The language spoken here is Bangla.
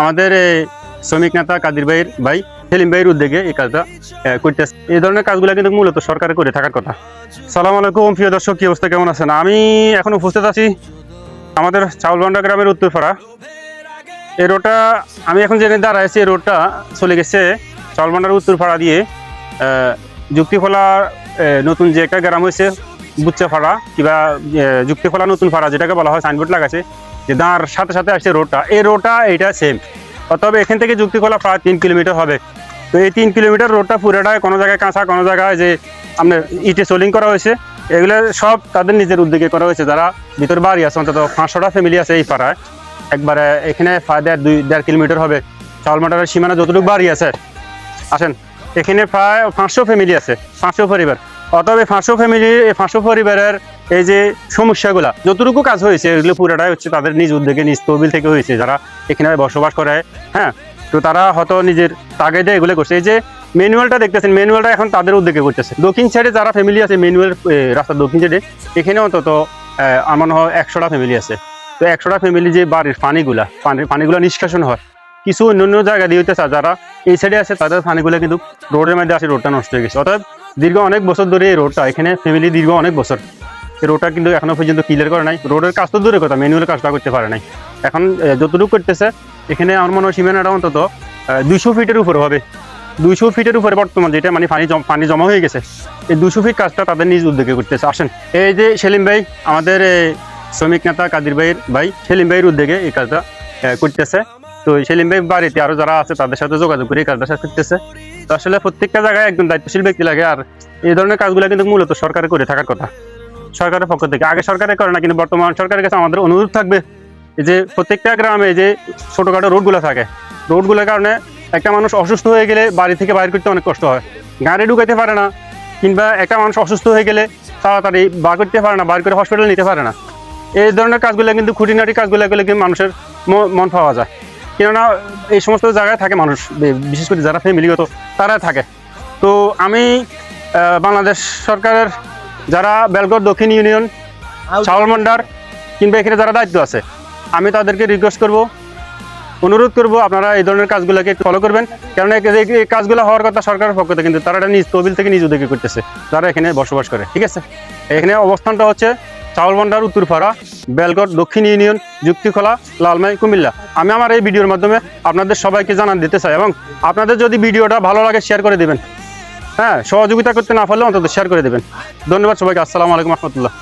আমাদের শ্রমিক নেতা কাদির ভাই সেলিম ভাইয়ের উদ্যোগে এই কাজটা করতেছে। এই ধরনের কাজগুলো কিন্তু মূলত সরকারের করে থাকার কথা। সালাম আলাইকুম প্রিয় দর্শক, কি অবস্থা, কেমন আছেন? আমি এখন উপস্থিত আছি আমাদের চাউলবান্ডা গ্রামের উত্তরপাড়া। এই রোডটা আমি এখন জেনে দাঁড়াইছি, এই রোডটা চলে গেছে চাউলবান্ডার উত্তরপাড়া দিয়ে যুক্তিখোলা নতুন যে একটা গ্রাম হয়েছে বুচ্চাপাড়া কিংবা যুক্তিখোলা নতুন পাড়া যেটাকে বলা হয়, সাইনবোর্ড লাগাছে যে দাঁড়ার সাথে সাথে আসছে রোডটা। এই রোডটা এইটা সেম, তবে এখান থেকে যুক্তিখোলা প্রায় 3 কিলোমিটার হবে। তো এই 3 কিলোমিটার রোডটা পুরোটাই কোনো জায়গায় কাঁচা, কোনো জায়গায় যে আপনার ইটে সোলিং করা হয়েছে, এগুলো সব তাদের নিজের উদ্যোগে করা হয়েছে। যারা ভিতর বাড়ি আছে, অন্তত 500টা ফ্যামিলি আছে এই পাড়ায়। একবারে এখানে 1.5 কিলোমিটার হবে চাউলমাটার সীমানা যতটুকু বাড়ি আছে। আসেন, এখানে প্রায় 500 ফ্যামিলি আছে, 500 পরিবার। অতএব 500 ফ্যামিলি, 500 পরিবারের এই যে সমস্যাগুলা যতটুকু কাজ হয়েছে, এগুলো পুরোটাই হচ্ছে তাদের নিজ উদ্যোগে, নিজ তহবিল থেকে হয়েছে। যারা এখানে বসবাস করে, হ্যাঁ, তো তারা হয়তো নিজের তাগিদে এগুলো করছে। এই যে ম্যানুয়ালটা দেখতেছেন, ম্যানুয়ালটা এখন তাদের উদ্যোগে করতেছে। দক্ষিণ সাইডে যারা ফ্যামিলি আছে, ম্যানুয়াল রাস্তার দক্ষিণ সাইডে, এখানে অন্তত আমার মনে হয় 100টা ফ্যামিলি আছে। তো 100টা ফ্যামিলি যে বাড়ির পানিগুলো নিষ্কাশন হয়, কিছু অন্য জায়গা দিয়ে হইতেছে, যারা এই সাইডে আছে তাদের পানিগুলো কিন্তু রোডের মধ্যে আসে, রোডটা নষ্ট হয়ে গেছে। অর্থাৎ দীর্ঘ অনেক বছর ধরে এই রোডটা, এখানে ফ্যামিলি দীর্ঘ অনেক বছর এই রোডটা কিন্তু এখনো পর্যন্ত ক্লিয়ার করে নাই। রোডের কাজ তো দূরের কথা, ম্যানুয়াল কাজটা করতে পারে নাই। এখন যতটুকু করতেছে, এখানে আমার মনে হয় সীমানাটা অন্তত 200 ফিটের উপরে হবে। 200 ফিটের উপরে বর্তমান যেটা মানে পানি জমা হয়ে গেছে, এই 200 ফিট কাজটা তাদের নিজ উদ্যোগে করতেছে। আসেন, এই যে সেলিম ভাই, আমাদের শ্রমিক নেতা কাদির ভাই সেলিম ভাইয়ের উদ্যোগে এই কাজটা করতেছে। তো সেলিম ভাই বাড়িতে আরো যারা আছে তাদের সাথে যোগাযোগ করে এই কাজটা শেষ করতেছে। তো আসলে প্রত্যেকটা জায়গায় একজন দায়িত্বশীল ব্যক্তি লাগে, আর এই ধরনের কাজগুলো কিন্তু মূলত সরকারের করে থাকার কথা, সরকারের পক্ষ থেকে। আগে সরকারে করে না, কিন্তু বর্তমান সরকারের কাছে আমাদের অনুরোধ থাকবে যে প্রত্যেকটা গ্রামে যে ছোটখাটো রোডগুলো থাকে, রোডগুলোর কারণে একটা মানুষ অসুস্থ হয়ে গেলে বাড়ি থেকে বাইর করতে অনেক কষ্ট হয়, গাড়ি ঢুকাইতে পারে না, কিংবা একটা মানুষ অসুস্থ হয়ে গেলে তাড়াতাড়ি বার করতে পারে না, বার করে হসপিটাল নিতে পারে না। এই ধরনের কাজগুলো কিন্তু খুঁটিনাটি কাজগুলো এগুলো কিন্তু মানুষের মন পাওয়া যায়, কেননা এই সমস্ত জায়গায় থাকে মানুষ, বিশেষ করে যারা ফ্যামিলিগত তারা থাকে। তো আমি বাংলাদেশ সরকারের যারা বেলগড় দক্ষিণ ইউনিয়ন, চাউলমান্ডার কিংবা এখানে যারা দায়িত্ব আছে, আমি তাদেরকে রিকোয়েস্ট করব, অনুরোধ করব, আপনারা এই ধরনের কাজগুলোকে একটু ফলো করবেন। কারণ এই কাজগুলো হওয়ার কথা সরকারের পক্ষ থেকে, কিন্তু তারা নিজ তহবিল থেকে নিজ উদ্যোগে করতেছে, যারা এখানে বসবাস করে। ঠিক আছে, এখানে অবস্থানটা হচ্ছে চাউলবান্ডার উত্তরপাড়া, বেলগড় দক্ষিণ ইউনিয়ন, যুক্তিখোলা, লালমাই, কুমিল্লা। আমি আমার এই ভিডিওর মাধ্যমে আপনাদের সবাইকে জানান দিতে চাই, এবং আপনাদের যদি ভিডিওটা ভালো লাগে শেয়ার করে দেবেন। হ্যাঁ, সহযোগিতা করতে না পারলে অন্তত শেয়ার করে দেবেন। ধন্যবাদ সবাইকে। আসসালামু আলাইকুম রহমতুল্লাহ।